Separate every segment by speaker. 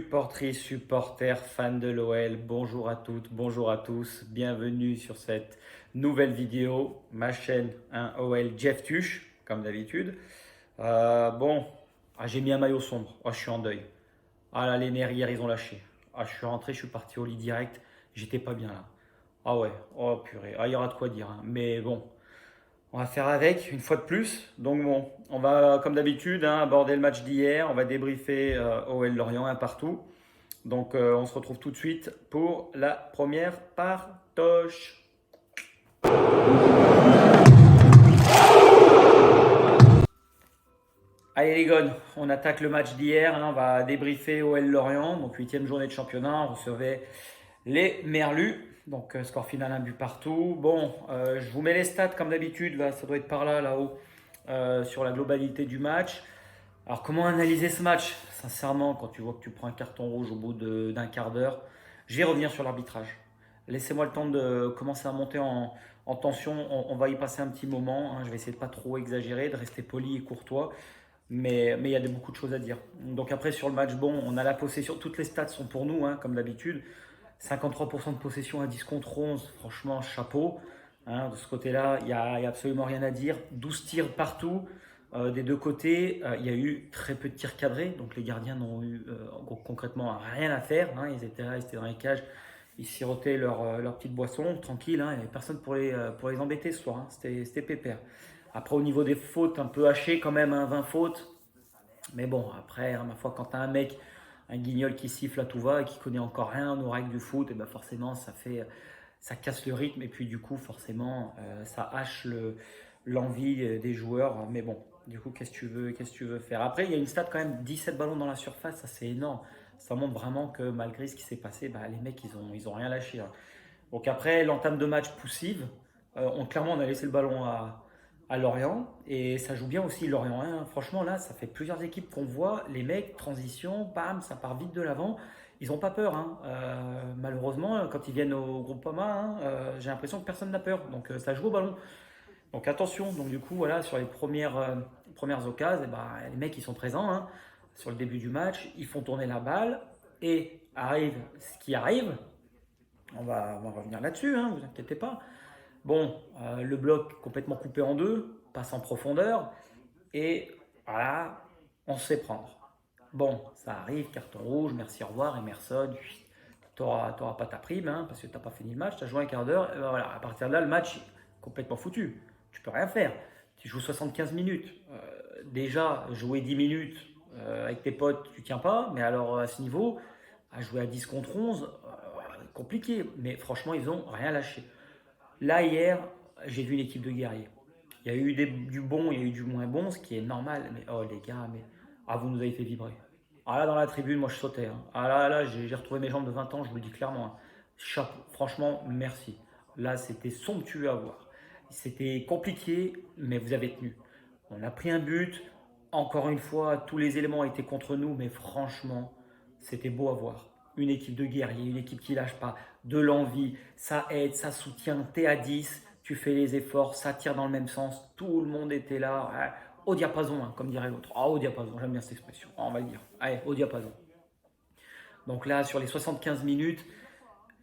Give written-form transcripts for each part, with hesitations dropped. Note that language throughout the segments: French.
Speaker 1: Supportrices, supporters, fans de l'OL, bonjour à toutes, bonjour à tous, bienvenue sur cette nouvelle vidéo, ma chaîne OL Jeff Tuch, comme d'habitude. Bon, j'ai mis un maillot sombre, je suis en deuil. Ah là, les nerfs hier, ils ont lâché. Je suis rentré, je suis parti au lit direct, j'étais pas bien là. Ah ouais, oh purée, il y aura de quoi dire, hein. Mais bon, on va faire avec, une fois de plus. Donc bon, on va, comme d'habitude, aborder le match d'hier, on va débriefer OL Lorient un partout. Donc on se retrouve tout de suite pour la première partoche. Allez les gars, on attaque le match d'hier, on va débriefer OL Lorient, donc huitième journée de championnat, on recevait les Merlus, donc score final un but partout. Bon, je vous mets les stats comme d'habitude, là, ça doit être par là, là-haut, sur la globalité du match. Alors comment analyser ce match? Sincèrement, quand tu vois que tu prends un carton rouge au bout d'un quart d'heure, je vais revenir sur l'arbitrage. Laissez-moi le temps de commencer à monter en tension. On va y passer un petit moment, hein. Je vais essayer de pas trop exagérer, de rester poli et courtois. Mais il y a beaucoup de choses à dire. Donc après sur le match, bon, on a la possession. Toutes les stats sont pour nous, hein, comme d'habitude. 53% de possession à 10 contre 11. Franchement, chapeau, hein. De ce côté-là, il y a absolument rien à dire. 12 tirs partout. Des deux côtés, il y a eu très peu de tirs cadrés, donc les gardiens n'ont eu concrètement rien à faire, hein. Ils étaient là, ils étaient dans les cages, ils sirotaient leur petite boisson, tranquille, hein. Il n'y avait personne pour les embêter ce soir, hein. C'était pépère. Après, au niveau des fautes, un peu haché quand même, hein, 20 fautes. Mais bon, après, hein, ma foi, quand tu as un mec, un guignol qui siffle à tout va et qui connaît encore rien aux règles du foot, et ben forcément, ça casse le rythme et puis du coup, forcément, ça hache l'envie des joueurs. Mais bon, du coup, qu'est-ce que tu veux faire? Après, il y a une stat quand même, 17 ballons dans la surface, ça c'est énorme. Ça montre vraiment que malgré ce qui s'est passé, bah, les mecs, ils ont rien lâché, hein. Donc après, l'entame de match poussive, clairement, on a laissé le ballon à Lorient. Et ça joue bien aussi Lorient, hein. Franchement, là, ça fait plusieurs équipes qu'on voit. Les mecs, transition, bam, ça part vite de l'avant. Ils n'ont pas peur, hein. Malheureusement, quand ils viennent au Groupama, hein, j'ai l'impression que personne n'a peur. Donc ça joue au ballon. Donc attention. Donc du coup, voilà, sur les premières occasions, eh ben, les mecs, ils sont présents, hein. Sur le début du match, ils font tourner la balle. Et arrive ce qui arrive. On va revenir là-dessus, hein, vous inquiétez pas. Bon, le bloc complètement coupé en deux, passe en profondeur, et voilà, on se fait prendre. Bon, ça arrive, carton rouge, merci, au revoir, Emerson, t'auras pas ta prime, hein, parce que t'as pas fini le match, t'as joué un quart d'heure, et ben voilà, à partir de là, le match est complètement foutu. Tu peux rien faire. Tu joues 75 minutes. Déjà, jouer 10 minutes avec tes potes, tu tiens pas, mais alors à ce niveau, à jouer à 10 contre 11, compliqué. Mais franchement, ils ont rien lâché. Là, hier, j'ai vu une équipe de guerriers. Il y a eu du bon, il y a eu du moins bon, ce qui est normal. Mais oh les gars, vous nous avez fait vibrer. Ah là, dans la tribune, moi je sautais, hein. Ah là, j'ai retrouvé mes jambes de 20 ans, je vous le dis clairement, hein. Chapeau, franchement, merci. Là, c'était somptueux à voir. C'était compliqué, mais vous avez tenu. On a pris un but. Encore une fois, tous les éléments étaient contre nous, mais franchement, c'était beau à voir. Une équipe de guerriers, une équipe qui lâche pas, de l'envie, ça aide, ça soutient. T'es à 10, tu fais les efforts, ça tire dans le même sens. Tout le monde était là, ouais, au diapason, hein, comme dirait l'autre. Au diapason, j'aime bien cette expression. On va le dire. Allez, au diapason. Donc là, sur les 75 minutes,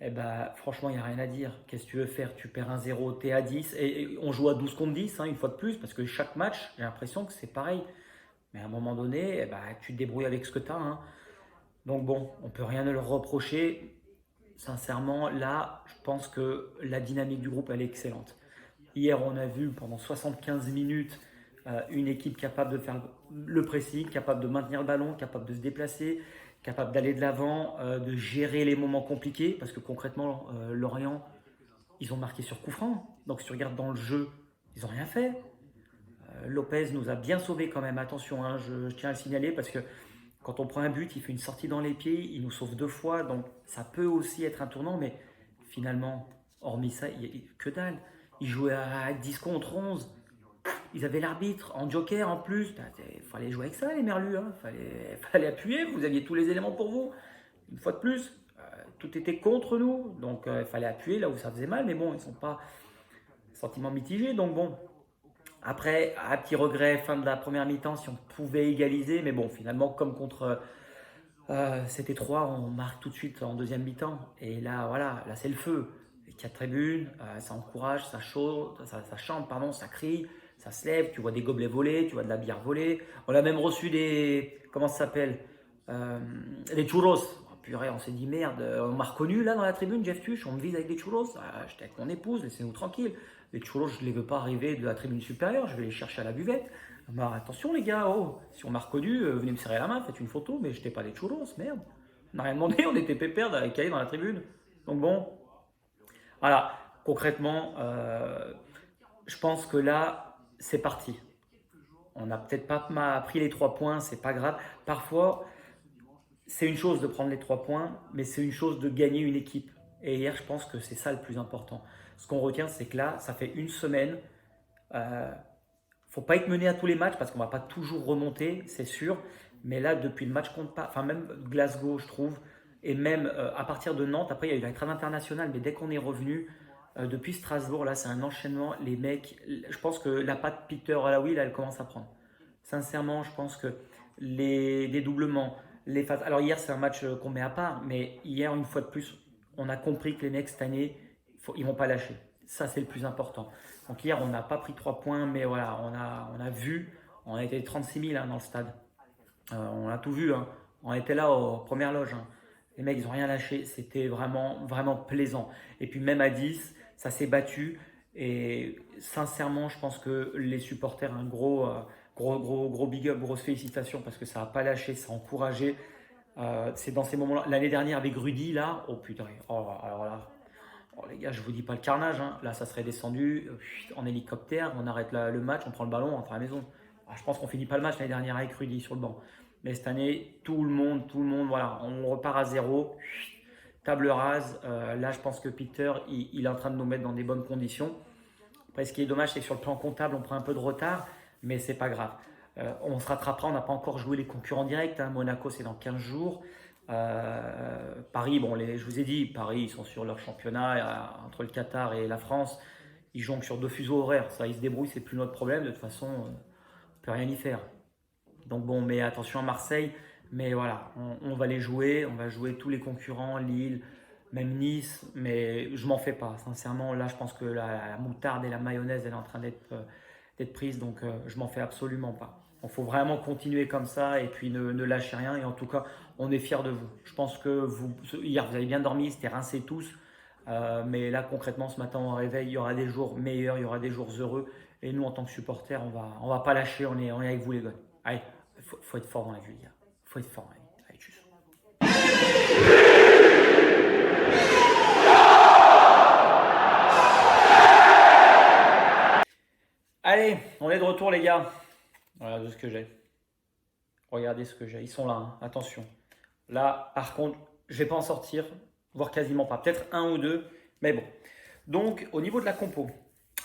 Speaker 1: eh ben, franchement, il n'y a rien à dire. Qu'est-ce que tu veux faire? Tu perds 1-0, t'es à 10. Et on joue à 12 contre 10, hein, une fois de plus, parce que chaque match, j'ai l'impression que c'est pareil. Mais à un moment donné, eh ben, tu te débrouilles avec ce que tu as, hein. Donc bon, on ne peut rien leur reprocher. Sincèrement, là, je pense que la dynamique du groupe, elle est excellente. Hier, on a vu pendant 75 minutes une équipe capable de faire le pressing, capable de maintenir le ballon, capable de se déplacer, capable d'aller de l'avant, de gérer les moments compliqués. Parce que concrètement, Lorient, ils ont marqué sur coup franc. Donc si tu regardes dans le jeu, ils n'ont rien fait. Lopez nous a bien sauvés quand même, attention, hein, je tiens à le signaler parce que quand on prend un but, il fait une sortie dans les pieds, il nous sauve deux fois, donc ça peut aussi être un tournant, mais finalement, hormis ça, que dalle. Ils jouaient à 10 contre 11, ils avaient l'arbitre en joker en plus, il fallait jouer avec ça les merlus, hein. Fallait appuyer, vous aviez tous les éléments pour vous, une fois de plus. Tout était contre nous, donc il fallait appuyer là où ça faisait mal, mais bon, ils ne sont pas sentiments mitigés, donc bon, après, à petit regret, fin de la première mi-temps, si on pouvait égaliser, mais bon, finalement, comme contre C'était 3, on marque tout de suite en deuxième mi-temps. Et là, voilà, là c'est le feu. Les 4 tribunes, ça encourage, ça chante, ça chante, pardon, ça crie, ça se lève. Tu vois des gobelets voler, tu vois de la bière voler. On a même reçu des, comment ça s'appelle, Euh, des churros. Oh, purée, on s'est dit merde, on m'a reconnu là dans la tribune, Jeff Tuch, on me vise avec des churros. Ah, j'étais avec mon épouse, laissez-nous tranquille. Les churros, je ne les veux pas arriver de la tribune supérieure, je vais les chercher à la buvette. Bah, attention les gars, oh, si on m'a reconnu, venez me serrer la main, faites une photo, mais j'étais pas des churros, merde. On n'a rien demandé, on était pépère calés dans la tribune. Donc bon, voilà, concrètement, je pense que là, c'est parti. On n'a peut-être pas pris les 3 points, c'est pas grave. Parfois, c'est une chose de prendre les 3 points, mais c'est une chose de gagner une équipe. Et hier, je pense que c'est ça le plus important. Ce qu'on retient, c'est que là, ça fait une semaine. Euh, Faut pas être mené à tous les matchs parce qu'on va pas toujours remonter, c'est sûr. Mais là, depuis le match contre pas, enfin même Glasgow, je trouve, et même à partir de Nantes, après il y a eu la trêve internationale, mais dès qu'on est revenu, depuis Strasbourg, là c'est un enchaînement. Les mecs, je pense que la patte Peter Alaoui, là, elle commence à prendre. Sincèrement, je pense que les dédoublements, les phases. Alors hier, c'est un match qu'on met à part, mais hier, une fois de plus, on a compris que les mecs cette année, ils vont pas lâcher. Ça, c'est le plus important. Donc hier, on n'a pas pris 3 points, mais voilà, on a vu, on a été 36 000 hein, dans le stade. On a tout vu, hein. On était là aux premières loges, hein. Les mecs, ils n'ont rien lâché. C'était vraiment, vraiment plaisant. Et puis même à 10, ça s'est battu. Et sincèrement, je pense que les supporters, un gros big up, grosse félicitations parce que ça n'a pas lâché, ça a encouragé. C'est dans ces moments-là. L'année dernière avec Rudy, là, oh putain, oh, alors là, oh, les gars, je vous dis pas le carnage, hein. Là, ça serait descendu en hélicoptère, on arrête le match, on prend le ballon, on rentre à la maison. Je pense qu'on finit pas le match l'année dernière avec Rudy sur le banc. Mais cette année, tout le monde, voilà, on repart à zéro, table rase. Là, je pense que Peter, il est en train de nous mettre dans des bonnes conditions. Après, ce qui est dommage, c'est que sur le plan comptable, on prend un peu de retard, mais c'est pas grave. On se rattrapera, on n'a pas encore joué les concurrents directs, hein. Monaco, c'est dans 15 jours. Paris, bon, je vous ai dit, Paris, ils sont sur leur championnat entre le Qatar et la France. Ils jonglent sur 2 fuseaux horaires. Ça, ils se débrouillent, c'est plus notre problème. De toute façon, on ne peut rien y faire. Donc bon, mais attention à Marseille. Mais voilà, on va les jouer. On va jouer tous les concurrents, Lille, même Nice. Mais je m'en fais pas. Sincèrement, là, je pense que la moutarde et la mayonnaise, elle est en train d'être prise. Donc je m'en fais absolument pas. Il faut vraiment continuer comme ça et puis ne lâcher rien. Et en tout cas, on est fiers de vous. Je pense que hier, vous avez bien dormi, c'était rincés tous. Mais là, concrètement, ce matin, au réveil, il y aura des jours meilleurs, il y aura des jours heureux. Et nous, en tant que supporters, on va pas lâcher, on est avec vous, les gars. Allez, faut être fort dans la vie, les gars. Faut être fort, allez, allez, tchuss. Allez, on est de retour, les gars. Regardez ce que j'ai. Regardez ce que j'ai. Ils sont là, hein. Attention. Là, par contre, je vais pas en sortir, voire quasiment pas. Peut-être un ou deux, mais bon. Donc, au niveau de la compo,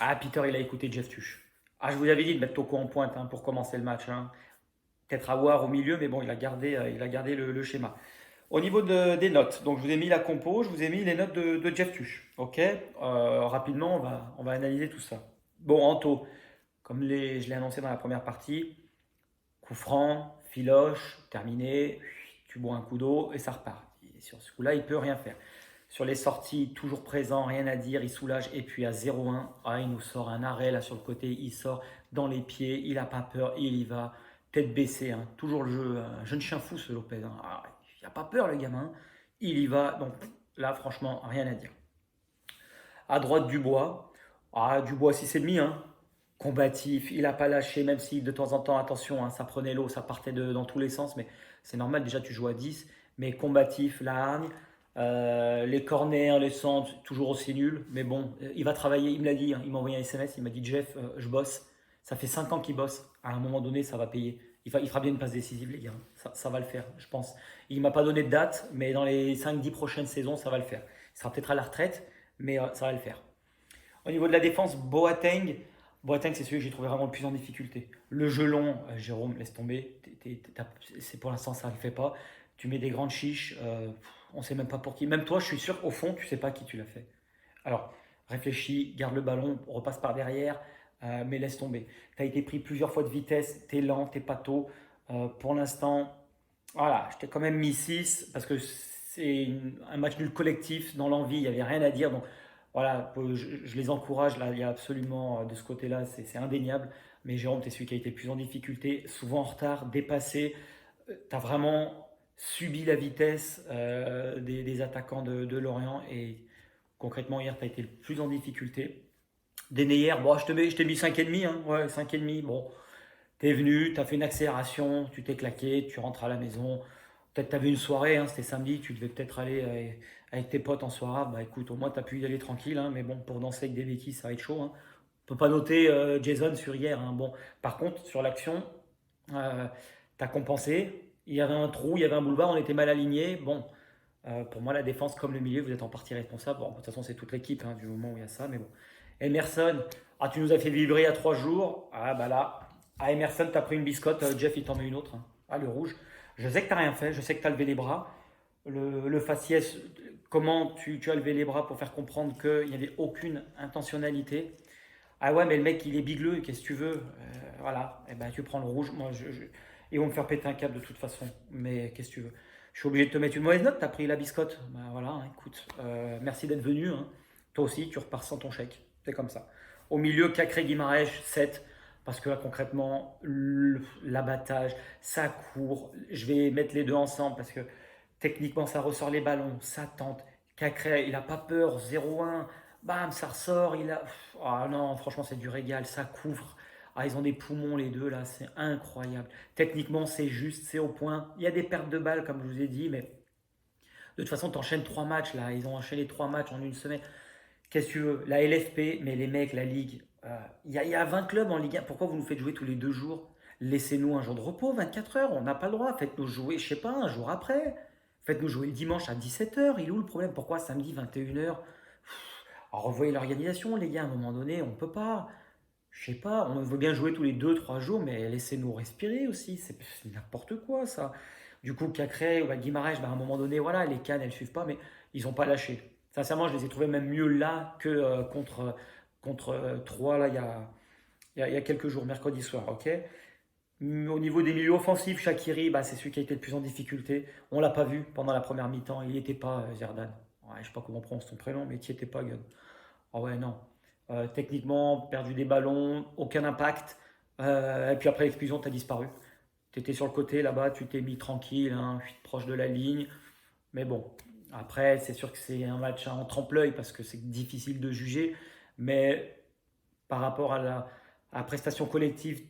Speaker 1: ah, Peter, il a écouté Jeff Tuch. Ah, je vous avais dit de mettre Toko en pointe hein, pour commencer le match, hein. Peut-être Awar au milieu, mais bon, il a gardé le schéma. Au niveau des notes, donc je vous ai mis la compo, je vous ai mis les notes de Jeff Tuch. Ok. Rapidement, on va analyser tout ça. Bon, Anto, comme je l'ai annoncé dans la première partie, coup franc, filoche, terminé, tu bois un coup d'eau et ça repart. Et sur ce coup-là, il ne peut rien faire. Sur les sorties, toujours présent, rien à dire, il soulage. Et puis à 0-1, ah, il nous sort un arrêt là sur le côté, il sort dans les pieds, il n'a pas peur, il y va, tête baissée. Hein. Toujours le jeu, un jeune chien fou ce Lopez. Hein. Ah, il n'a pas peur le gamin, il y va. Donc là, franchement, rien à dire. À droite, Dubois. Ah, Dubois 6,5, hein. Combatif, il n'a pas lâché, même si de temps en temps, attention, hein, ça prenait l'eau, ça partait dans tous les sens, mais c'est normal, déjà tu joues à 10, mais combatif, la hargne, les corners, les centres, toujours aussi nul, mais bon, il va travailler, il me l'a dit, hein, il m'a envoyé un SMS, il m'a dit Jeff, je bosse, ça fait 5 ans qu'il bosse, à un moment donné, ça va payer. Il fera bien une passe décisive, les gars, ça va le faire, je pense. Il ne m'a pas donné de date, mais dans les 5-10 prochaines saisons, ça va le faire. Il sera peut-être à la retraite, mais ça va le faire. Au niveau de la défense, Boateng, c'est celui que j'ai trouvé vraiment le plus en difficulté. Le jeu long, Jérôme, laisse tomber. C'est pour l'instant, ça ne le fait pas. Tu mets des grandes chiches, on ne sait même pas pour qui. Même toi, je suis sûr, au fond, tu ne sais pas qui tu l'as fait. Alors, réfléchis, garde le ballon, repasse par derrière, mais laisse tomber. Tu as été pris plusieurs fois de vitesse, tu es lent, tu es pas tôt. Pour l'instant, Voilà, je t'ai quand même mis 6 parce que c'est un match nul collectif dans l'envie, il n'y avait rien à dire. Donc voilà, je les encourage, là, il y a absolument de ce côté-là, c'est indéniable. Mais Jérôme, tu es celui qui a été plus en difficulté, souvent en retard, dépassé. Tu as vraiment subi la vitesse des attaquants de Lorient et concrètement, hier, tu as été le plus en difficulté. Denayer, bon, je t'ai mis 5,5, hein, ouais, 5,5. Bon, t'es venu, t'as fait une accélération, tu t'es claqué, tu rentres à la maison. Peut-être t'avais une soirée, hein, c'était samedi, tu devais peut-être aller avec tes potes en soirée. Bah écoute, au moins t'as pu y aller tranquille, hein, mais bon, pour danser avec des béquilles, ça va être chaud, hein. On peut pas noter Jason sur hier, hein. Bon, par contre, sur l'action, euh, t'as compensé. Il y avait un trou, il y avait un boulevard, on était mal alignés. Bon, pour moi, la défense comme le milieu, vous êtes en partie responsable. Bon, de toute façon, c'est toute l'équipe hein, du moment où il y a ça, mais bon. Emerson, ah, tu nous as fait vibrer à 3 jours. Ah, bah là, à Emerson, t'as pris une biscotte. Jeff, il t'en met une autre, hein. Ah, le rouge. Je sais que t'as rien fait, je sais que t'as levé les bras. Le faciès, comment tu as levé les bras pour faire comprendre qu'il n'y avait aucune intentionnalité. Ah ouais, mais le mec, il est bigleux, qu'est-ce que tu veux? Voilà, et ben tu prends le rouge. Moi, ils vont me faire péter un câble de toute façon, mais qu'est-ce que tu veux? Je suis obligé de te mettre une mauvaise note, t'as pris la biscotte. Bah voilà, hein, écoute, merci d'être venu, hein. Toi aussi, tu repars sans ton chèque. C'est comme ça. Au milieu, Cacré Guimarães, 7. Parce que là, concrètement, l'abattage, ça court. Je vais mettre les deux ensemble parce que techniquement, ça ressort les ballons, ça tente. Cacré, il n'a pas peur, 0-1. Bam, ça ressort. Il a. Ah non, franchement, c'est du régal. Ça couvre. Ah, ils ont des poumons, les deux, là. C'est incroyable. Techniquement, c'est juste, c'est au point. Il y a des pertes de balles, comme je vous ai dit, mais de toute façon, tu enchaînes 3 matchs, là. Ils ont enchaîné 3 matchs en une semaine. Qu'est-ce que tu veux? La LFP, mais les mecs, la Ligue, il y a 20 clubs en Ligue 1. Pourquoi vous nous faites jouer tous les 2 jours? Laissez-nous un jour de repos, 24 heures. On n'a pas le droit. Faites-nous jouer, je sais pas, un jour après. Faites-nous jouer le dimanche à 17 heures. Il est où le problème? Pourquoi samedi 21 heures? Alors revoyez l'organisation, les gars. À un moment donné, on peut pas. Je sais pas, on veut bien jouer tous les 2, 3 jours, mais laissez-nous respirer aussi. C'est n'importe quoi, ça. Du coup, Cacré ou bah, Guimarães, bah, à un moment donné, voilà, les cannes, elles suivent pas, mais ils n'ont pas lâché. Sincèrement, je les ai trouvés même mieux là que contre 3, là, il y a quelques jours, mercredi soir, ok? Au niveau des milieux offensifs, Shaqiri, bah, c'est celui qui a été le plus en difficulté. On l'a pas vu pendant la première mi-temps, il n'y était pas, Zerdan. Ouais, je sais pas comment on prononce son prénom, mais il n'y était pas, Gun. Ah ouais, non. Techniquement, perdu des ballons, aucun impact. Et puis après l'expulsion, tu as disparu. Tu étais sur le côté là-bas, tu t'es mis tranquille, hein, proche de la ligne. Mais bon, après, c'est sûr que c'est un match en trompe-l'œil parce que c'est difficile de juger. Mais par rapport à la prestation collective,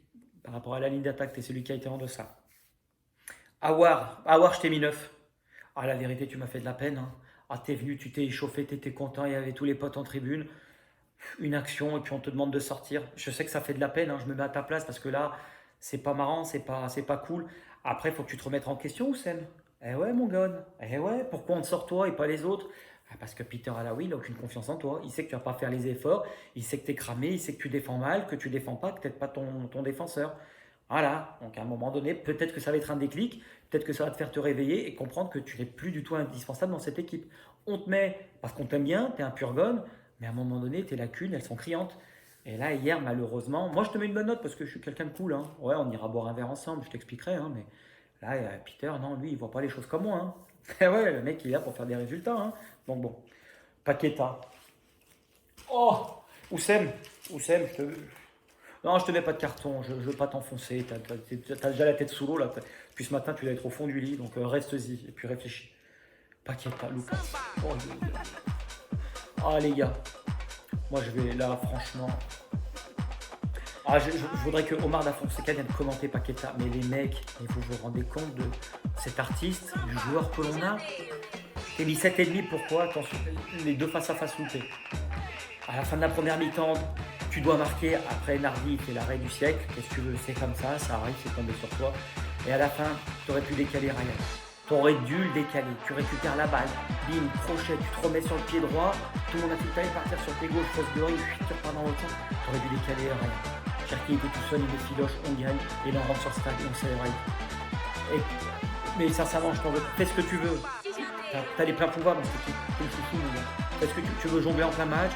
Speaker 1: par rapport à la ligne d'attaque, tu es celui qui a été en deçà. Awar, je t'ai mis 9. Ah, la vérité, tu m'as fait de la peine, hein. Ah, t'es venu, tu t'es échauffé, t'étais content, il y avait tous les potes en tribune. Une action et puis on te demande de sortir. Je sais que ça fait de la peine, hein, je me mets à ta place parce que là, c'est pas marrant, c'est pas cool. Après, il faut que tu te remettes en question, Oussem. Eh ouais, mon gars. Eh ouais, pourquoi on te sort toi et pas les autres? Ah, parce que Peter Alaoui, il n'a aucune confiance en toi. Il sait que tu vas pas faire les efforts, il sait que tu es cramé, il sait que tu défends mal, que tu défends pas, que tu n'es pas ton défenseur. Voilà, donc à un moment donné, peut-être que ça va être un déclic, peut-être que ça va te faire te réveiller et comprendre que tu n'es plus du tout indispensable dans cette équipe. On te met parce qu'on t'aime bien, tu es un pur gomme, mais à un moment donné, tes lacunes, elles sont criantes. Et là, hier, malheureusement, moi je te mets une bonne note parce que je suis quelqu'un de cool, hein. Ouais, on ira boire un verre ensemble, je t'expliquerai, hein, mais là, Peter, non, lui, il voit pas les choses comme moi, hein. Et ouais, le mec, il est là pour faire des résultats, hein. Donc bon, Paqueta. Oh, Oussem, Oussem, non, je te mets pas de carton, je veux pas t'enfoncer. T'as déjà la tête sous l'eau là. Puis ce matin, tu dois être au fond du lit, donc reste-y et puis réfléchis. Paqueta, Lucas. Oh, ah les gars, moi je vais là, franchement. Ah, je voudrais que Omar Da Fonseca vienne commenter Paqueta, mais les mecs, vous vous rendez compte de cet artiste, du joueur que l'on a? T'es mis 7,5, pourquoi? Attention, les deux face à face loupés. À la fin de la première mi-temps, tu dois marquer. Après, Nardi fait l'arrêt du siècle. Qu'est-ce que tu veux? C'est comme ça arrive, c'est tombé sur toi. Et à la fin, tu aurais pu décaler Ryan. Tu aurais dû le décaler. Tu récupères la balle, bim, crochet, tu te remets sur le pied droit. Tout le monde a tout à partir sur tes gauches, fausse de rive, tu repars dans l'autre sens. Tu aurais dû décaler Ryan. Cherki était tout seul, il met filoche, on gagne. Et là, on rentre sur stade et on célèbre. Mais sincèrement, je t'en veux. Fais ce que tu veux. T'as les pleins pouvoirs dans cette équipe. T'es le chouchou, mon gars. Fais ce que tu veux jouer en plein match.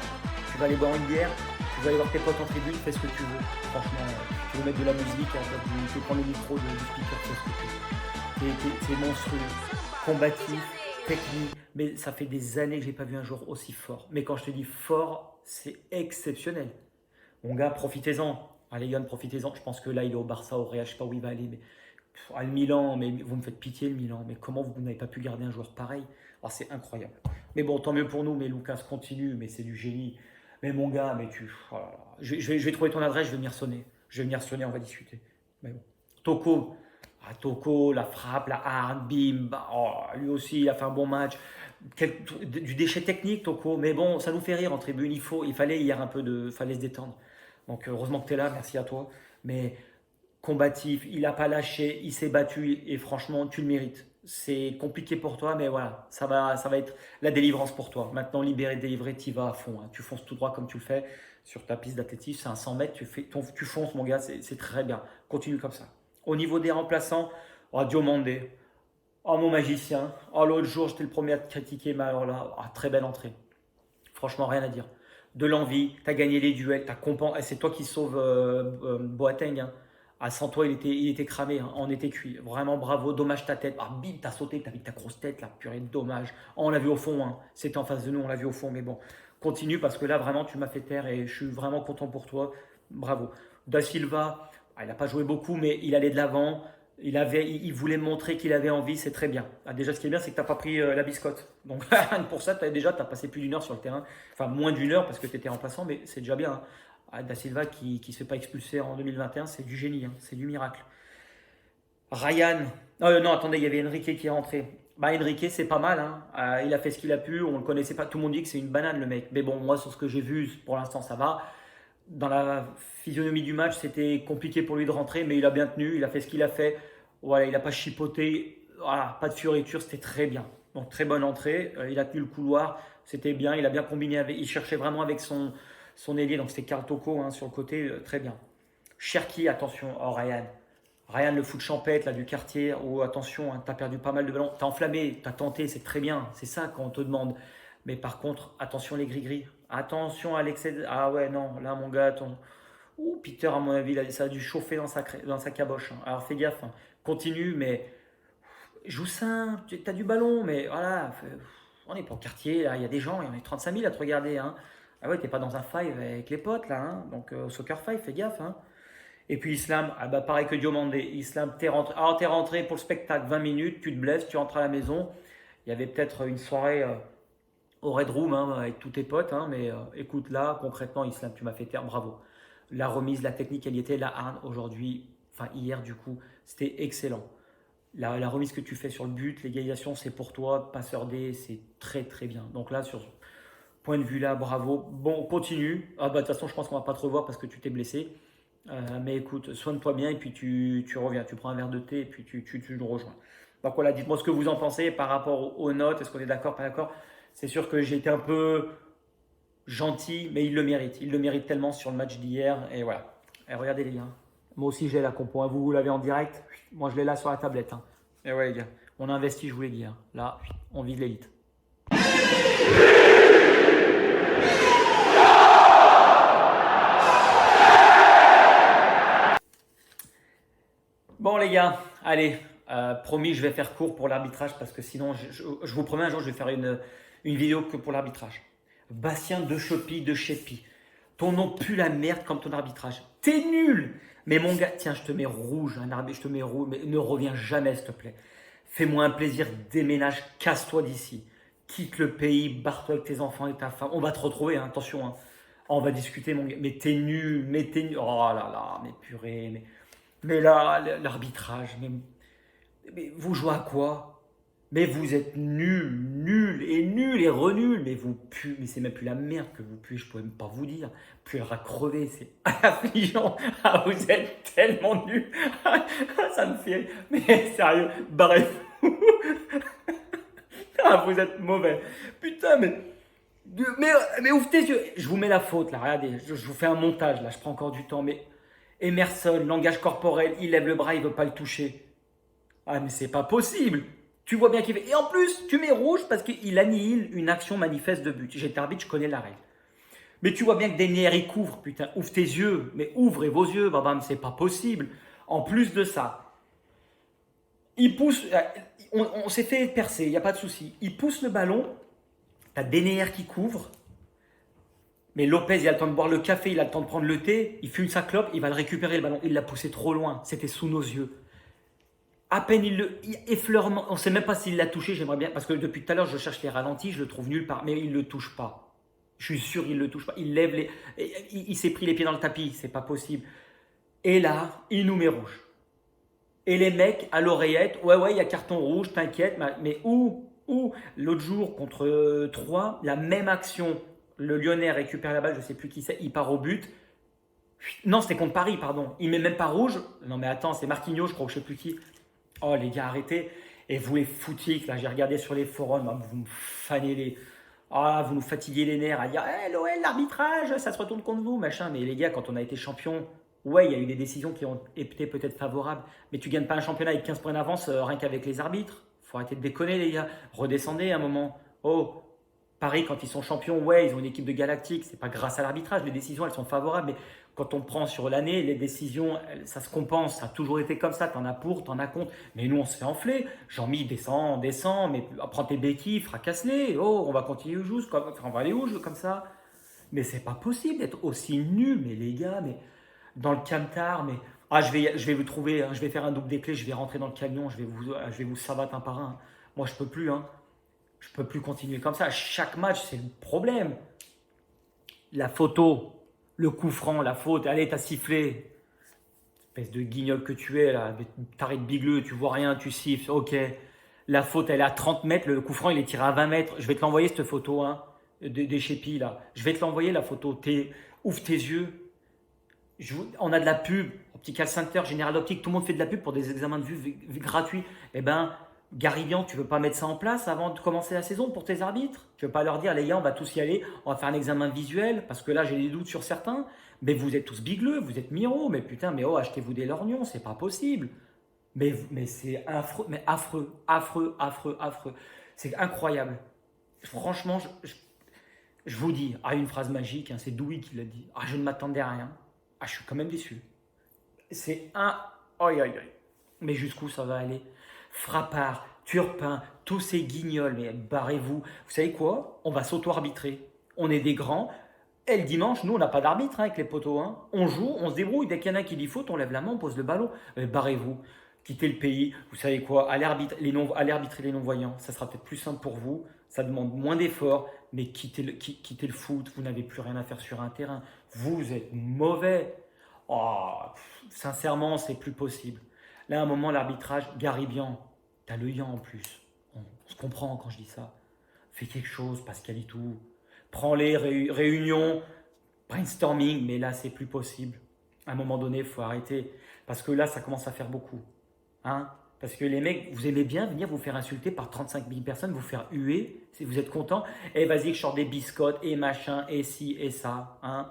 Speaker 1: Tu vas aller boire une bière, tu vas aller voir tes potes en tribune, fais ce que tu veux. Franchement, tu veux mettre de la musique, tu veux prendre le micro du speaker, fais ce que tu veux. t'es monstrueux, combatif, technique, mais ça fait des années que j'ai pas vu un joueur aussi fort. Mais quand je te dis fort, c'est exceptionnel. Mon gars, profitez-en. Allez, Yann, profitez-en. Je pense que là, il est au Barça, au Real, je sais pas où il va aller, mais le Milan, mais vous me faites pitié, le Milan. Mais comment vous n'avez pas pu garder un joueur pareil? Ah, c'est incroyable. Mais bon, tant mieux pour nous, mais Lucas continue, mais c'est du génie. Mais mon gars, mais tu. Oh là là. Je vais trouver ton adresse, je vais venir sonner. Je vais venir sonner, on va discuter. Mais bon. Toko. Ah, Toko, la frappe, la hard, bim. Bah, oh, lui aussi, il a fait un bon match. Du déchet technique, Toko. Mais bon, ça nous fait rire en tribune. Il fallait hier un peu de. Fallait se détendre. Donc, heureusement que tu es là, merci à toi. Mais combatif, il n'a pas lâché, il s'est battu et franchement, tu le mérites. C'est compliqué pour toi, mais voilà, ça va être la délivrance pour toi. Maintenant, libéré, délivré, tu y vas à fond, hein. Tu fonces tout droit comme tu le fais sur ta piste d'athlétisme. C'est un 100 mètres, tu fonces, mon gars, c'est très bien. Continue comme ça. Au niveau des remplaçants, oh, Diomandé, oh mon magicien, oh l'autre jour, j'étais le premier à te critiquer, mais alors là, oh, très belle entrée. Franchement, rien à dire. De l'envie, tu as gagné les duels, c'est toi qui sauves Boateng, hein. Ah, sans toi, il était cramé, hein. On était cuit. Vraiment bravo, dommage ta tête. Ah, bim, t'as sauté, t'as mis ta grosse tête là, purée, dommage. Oh, on l'a vu au fond, hein. C'était en face de nous, on l'a vu au fond, mais bon, continue parce que là, vraiment, tu m'as fait taire et je suis vraiment content pour toi. Bravo. Da Silva, il n'a pas joué beaucoup, mais il allait de l'avant. Il voulait montrer qu'il avait envie, c'est très bien. Ah, déjà, ce qui est bien, c'est que tu n'as pas pris la biscotte. Donc, pour ça, tu as passé plus d'une heure sur le terrain. Enfin, moins d'une heure parce que tu étais remplaçant, mais c'est déjà bien, hein. Ah, Da Silva qui ne se fait pas expulser en 2021, c'est du génie, hein, c'est du miracle. Ryan, non, attendez, il y avait Enrique qui est rentré. Bah, Enrique, c'est pas mal, hein. Il a fait ce qu'il a pu, on ne le connaissait pas. Tout le monde dit que c'est une banane, le mec. Mais bon, moi, sur ce que j'ai vu, pour l'instant, ça va. Dans la physionomie du match, c'était compliqué pour lui de rentrer, mais il a bien tenu, il a fait ce qu'il a fait. Voilà, il n'a pas chipoté, voilà, pas de fioriture, c'était très bien. Donc très bonne entrée, il a tenu le couloir, c'était bien, il a bien combiné avec, il cherchait vraiment avec son ailier, donc c'était Karl Toko, hein, sur le côté, très bien. Cherki, attention, oh Ryan. Ryan, le foot champêtre là, du quartier, oh attention, hein, tu as perdu pas mal de ballons, tu as enflammé, tu as tenté, c'est très bien, c'est ça qu'on te demande. Mais par contre, attention les gris-gris, attention à l'excès. Ah ouais, non, là mon gars, attends. Ouh, Peter, à mon avis, ça a dû chauffer dans sa caboche, hein. Alors fais gaffe, hein. Continue, mais joue simple, tu as du ballon, mais voilà, on n'est pas au quartier, là, il y a des gens, il y en a 35 000 à te regarder, hein. Ah ouais, t'es pas dans un five avec les potes, là, hein. Donc au soccer five, fais gaffe, hein. Et puis Islam, ah bah pareil que Diomandé, Islam, t'es rentré pour le spectacle, 20 minutes, tu te blesses, tu rentres à la maison. Il y avait peut-être une soirée au Red Room, hein, avec tous tes potes, hein, mais écoute, là, concrètement, Islam, tu m'as fait taire, bravo. La remise, la technique, elle y était, la harne, aujourd'hui, enfin hier du coup, c'était excellent. La remise que tu fais sur le but, l'égalisation, c'est pour toi, passeur D, c'est très très bien. Donc là, sur ce point de vue-là, bravo. Bon, on continue. Ah bah de toute façon, je pense qu'on va pas te revoir parce que tu t'es blessé. Mais écoute, soigne-toi bien et puis tu reviens, tu prends un verre de thé et puis tu nous rejoins. Donc voilà, dites-moi ce que vous en pensez par rapport aux notes. Est-ce qu'on est d'accord, pas d'accord? C'est sûr que j'ai été un peu gentil, mais il le mérite. Il le mérite tellement sur le match d'hier. Et voilà. Et regardez les gars. Moi aussi j'ai la compo, hein. Vous l'avez en direct. Moi je l'ai là sur la tablette, hein. Et ouais les gars, on a investi, je vous l'ai dit, hein. Là, on vise l'élite. Bon les gars, allez, promis je vais faire court pour l'arbitrage parce que sinon je vous promets un jour je vais faire une vidéo que pour l'arbitrage. Bastien de Chopi, de Chepi. Ton nom pue la merde comme ton arbitrage. T'es nul. Mais mon gars, tiens, je te mets rouge, un arbitre, je te mets rouge, mais ne reviens jamais, s'il te plaît. Fais-moi un plaisir, déménage, casse-toi d'ici. Quitte le pays, barre-toi avec tes enfants et ta femme. On va te retrouver, hein, attention, hein. On va discuter, mon gars. Mais t'es nul, mais t'es nul. Oh là là, mais purée, mais là, l'arbitrage, mais vous jouez à quoi? Mais vous êtes nuls et renul. Mais vous puez, mais c'est même plus la merde que vous puez, je pourrais même pas vous dire. Puis elle va crever, c'est affligeant. Ah, vous êtes tellement nuls. Ça me fait. Mais sérieux, barrez-vous. Ah, vous êtes mauvais. Putain, mais ouvre tes yeux. Je vous mets la faute là, regardez, je vous fais un montage là, je prends encore du temps. Mais Emerson, langage corporel, il lève le bras, il veut pas le toucher. Ah, mais c'est pas possible. Tu vois bien qu'il fait. Et en plus, tu mets rouge parce qu'il annihile une action manifeste de but. J'étais arbitre, je connais la règle. Mais tu vois bien que Denier, il couvre. Putain, ouvre tes yeux. Mais ouvrez vos yeux, babam, c'est pas possible. En plus de ça, Il pousse, on s'est fait percer, il n'y a pas de souci. Il pousse le ballon, tu as Denayer qui couvre, mais Lopez, il a le temps de boire le café, il a le temps de prendre le thé, il fume sa clope, il va le récupérer le ballon. Il l'a poussé trop loin, c'était sous nos yeux. À peine effleurement, on ne sait même pas s'il l'a touché, j'aimerais bien, parce que depuis tout à l'heure, je cherche les ralentis, je le trouve nulle part, mais il ne le touche pas. Je suis sûr qu'il ne le touche pas. Il lève les. Il s'est pris les pieds dans le tapis, c'est pas possible. Et là, il nous met rouge. Et les mecs à l'oreillette, ouais, il y a carton rouge, t'inquiète, mais où? Où? L'autre jour, contre 3, la même action, le Lyonnais récupère la balle, je sais plus qui c'est, il part au but. Non, c'était contre Paris, pardon. Il met même pas rouge. Non, mais attends, c'est Marquinhos, je crois, que je sais plus qui. Oh, les gars, arrêtez. Et vous, les foutiques, là, j'ai regardé sur les forums, hein, vous me fanez les. Ah, vous nous fatiguez les nerfs à dire l'OL, l'arbitrage, ça se retourne contre vous, machin. Mais les gars, quand on a été champion, ouais, il y a eu des décisions qui ont été peut-être favorables. Mais tu gagnes pas un championnat avec 15 points d'avance rien qu'avec les arbitres. Faut arrêter de déconner, les gars. Redescendez un moment. Oh, Paris, quand ils sont champions, ouais, ils ont une équipe de galactique. C'est pas grâce à l'arbitrage. Les décisions, elles sont favorables. Mais quand on prend sur l'année, les décisions, ça se compense. Ça a toujours été comme ça. T'en as pour, t'en as contre. Mais nous, on se fait enfler. Jean-Mi, descend. Mais prends tes béquilles, fracasse-les. Oh, on va continuer au joue. On va aller où comme ça. Mais c'est pas possible d'être aussi nul. Mais les gars, mais dans le camtar, mais je vais vous trouver, hein, je vais faire un double des clés, je vais rentrer dans le camion, je vais vous sabattre un par un. Moi, je peux plus, hein. Je peux plus continuer comme ça. Chaque match, c'est le problème. La photo, le coup franc, la faute, allez, t'as sifflé. Espèce de guignol que tu es, là, taré de bigleux, tu vois rien, tu siffles, ok. La faute, elle est à 30 mètres, le coup franc, il est tiré à 20 mètres. Je vais te l'envoyer, cette photo, hein, des chépis, là. Je vais te l'envoyer, la photo. Ouvre tes yeux. On a de la pub, Optical Center, General Optique, tout le monde fait de la pub pour des examens de vue gratuits. Eh ben, Garibian, tu veux pas mettre ça en place avant de commencer la saison pour tes arbitres? Tu veux pas leur dire, les gars, on va tous y aller, on va faire un examen visuel, parce que là, j'ai des doutes sur certains. Mais vous êtes tous bigleux, vous êtes miro, mais putain, mais oh, achetez-vous des lorgnons, c'est pas possible. Mais c'est affreux, mais affreux, affreux, affreux, affreux. C'est incroyable. Franchement, je vous dis, une phrase magique, hein, c'est Douy qui l'a dit. Je ne m'attendais à rien. Je suis quand même déçu. C'est un. Aïe, aïe, aïe. Mais jusqu'où ça va aller? Frappard, Turpin, tous ces guignols, mais barrez-vous. Vous savez quoi? On va s'auto-arbitrer. On est des grands. Et le dimanche, nous, on n'a pas d'arbitre avec les poteaux. Hein. On joue, on se débrouille. Dès qu'il y en a qui dit faute, on lève la main, on pose le ballon. Barrez-vous. Quittez le pays. Vous savez quoi? Allez arbitrer les non-voyants. Ça sera peut-être plus simple pour vous. Ça demande moins d'efforts. Mais quittez le foot. Vous n'avez plus rien à faire sur un terrain. Vous êtes mauvais. Oh, sincèrement, c'est plus possible. Là, à un moment, l'arbitrage, Garibian, t'as le yan en plus. On se comprend quand je dis ça. Fais quelque chose, Pascalitou. Prends les réunions, brainstorming, mais là, c'est plus possible. À un moment donné, il faut arrêter. Parce que là, ça commence à faire beaucoup. Hein? Parce que les mecs, vous aimez bien venir vous faire insulter par 35 000 personnes, vous faire huer, si vous êtes content. Et vas-y, je sors des biscottes et machin, et ci et ça. Hein?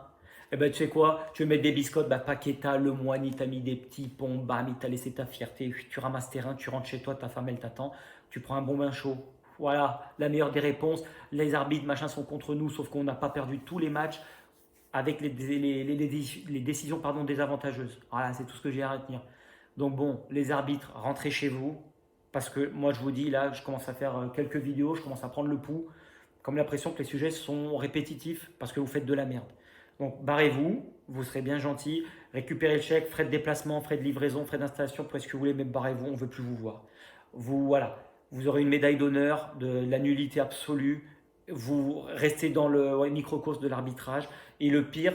Speaker 1: Eh ben, tu sais quoi? Tu veux mettre des biscottes, Paqueta, le moine, il t'a mis des petits ponts, bam, il t'a laissé ta fierté. Tu ramasses tes reins, tu rentres chez toi, ta femme, elle t'attend. Tu prends un bon bain chaud. Voilà, la meilleure des réponses. Les arbitres, machin, sont contre nous, sauf qu'on n'a pas perdu tous les matchs avec les décisions désavantageuses. Voilà, c'est tout ce que j'ai à retenir. Donc bon, les arbitres, rentrez chez vous. Parce que moi, je vous dis, là, je commence à faire quelques vidéos, je commence à prendre le pouls. Comme l'impression que les sujets sont répétitifs parce que vous faites de la merde. Donc barrez-vous, vous serez bien gentil, récupérez le chèque, frais de déplacement, frais de livraison, frais d'installation, tout ce que vous voulez, mais barrez-vous, on ne veut plus vous voir. Voilà, vous aurez une médaille d'honneur de la nullité absolue, vous restez dans le microcosme de l'arbitrage, et le pire,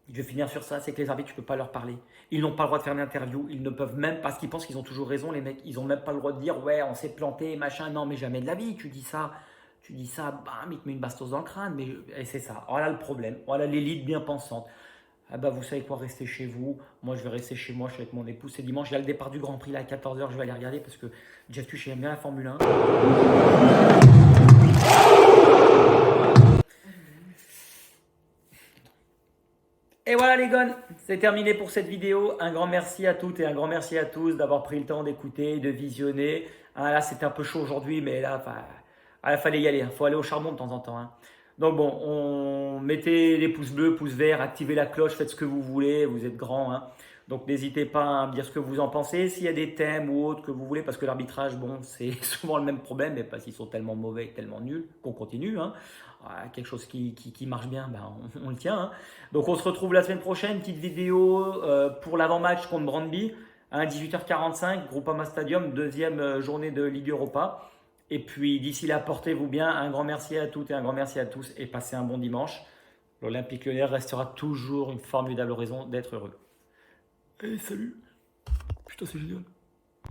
Speaker 1: je vais finir sur ça, c'est que les arbitres, tu ne peux pas leur parler. Ils n'ont pas le droit de faire une interview, ils ne peuvent même, parce qu'ils pensent qu'ils ont toujours raison, les mecs, ils n'ont même pas le droit de dire, ouais, on s'est planté, machin, non, mais jamais de la vie, tu dis ça, bam, il te met une bastos dans le crâne, et c'est ça. Voilà le problème, voilà l'élite bien pensante. Vous savez quoi, restez chez vous. Moi, je vais rester chez moi, je suis avec mon épouse. C'est dimanche, il y a le départ du Grand Prix là, à 14h, je vais aller regarder parce que Jeff Tuch aime bien la Formule 1. Et voilà les gars, c'est terminé pour cette vidéo. Un grand merci à toutes et un grand merci à tous d'avoir pris le temps d'écouter, de visionner. Là, c'était un peu chaud aujourd'hui, mais là, il fallait y aller. Il faut aller au charbon de temps en temps. Hein. Donc bon, mettez les pouces bleus, pouces verts, activez la cloche, faites ce que vous voulez, vous êtes grands. Hein. Donc n'hésitez pas à me dire ce que vous en pensez, s'il y a des thèmes ou autres que vous voulez, parce que l'arbitrage, bon, c'est souvent le même problème, mais parce qu'ils sont tellement mauvais et tellement nuls qu'on continue, hein. Quelque chose qui marche bien, ben, on le tient, hein. Donc on se retrouve la semaine prochaine, petite vidéo pour l'avant-match contre Brøndby, à 18h45, Groupama Stadium, deuxième journée de Ligue Europa. Et puis d'ici là, portez-vous bien, un grand merci à toutes et un grand merci à tous, et passez un bon dimanche. L'Olympique Lyonnais restera toujours une formidable raison d'être heureux. Allez, salut. Putain, c'est génial.